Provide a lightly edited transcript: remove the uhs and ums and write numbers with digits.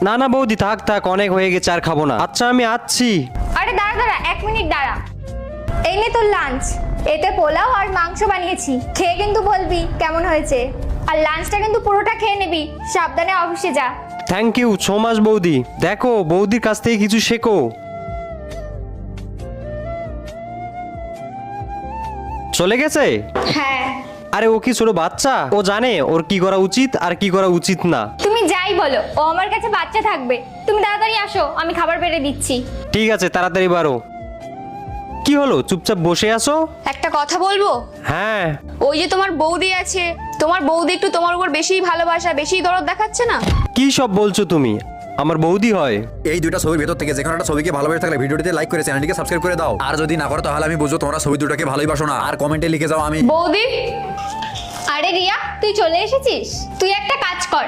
না না বৌদি, থাক থাক, অনেক হয়ে গেছে, আর খাবো না। আচ্ছা আমি আসছি। আরে দাঁড়া দাঁড়া, 1 মিনিট দাঁড়া। এই নে তোর লাঞ্চ। এতে পোলাও আর মাংস বানিয়েছি, খেয়ে কিন্তু বলবি কেমন হয়েছে। আর লাঞ্চটা কিন্তু পুরোটা খেয়ে নিবি, সাবধানে অফিসে যা। থ্যাংক ইউ সো মাচ বৌদি। দেখো বৌদির কাছ থেকে কিছু শেখো। চলে গেছে? হ্যাঁ। আরে ও কি ছোট বাচ্চা? ও জানে ওর কি করা উচিত আর কি করা উচিত না। তুমি যাই বলো, ও আমার কাছে বাচ্চা থাকবে। তুমি তাড়াতাড়ি আসো, আমি খাবার বেড়ে দিচ্ছি। ঠিক আছে, তাড়াতাড়ি বাড়ো। কি হলো, চুপচাপ বসে আছো? একটা কথা বলবো? হ্যাঁ। ওই যে তোমার বৌদি আছে, তোমার বৌদি একটু তোমার উপর বেশিই ভালোবাসা, বেশিই দরদ দেখাচ্ছে না? কি সব বলছো তুমি? আমার বৌদি হয়। এই দুইটা ছবির ভেতর থেকে যে কোনো একটা ছবিকে ভালোবেসে থাকলে ভিডিওটিতে লাইক করে চ্যানেলটিকে সাবস্ক্রাইব করে দাও। আর যদি না করো তাহলে আমি বুঝবো তোমরা ছবি দুটোকে ভালোবাসো না। আর কমেন্টে লিখে যাও আমি। বৌদি, আরে রিয়া, তুই চলে এসেছিস? তুই একটা কাজ কর,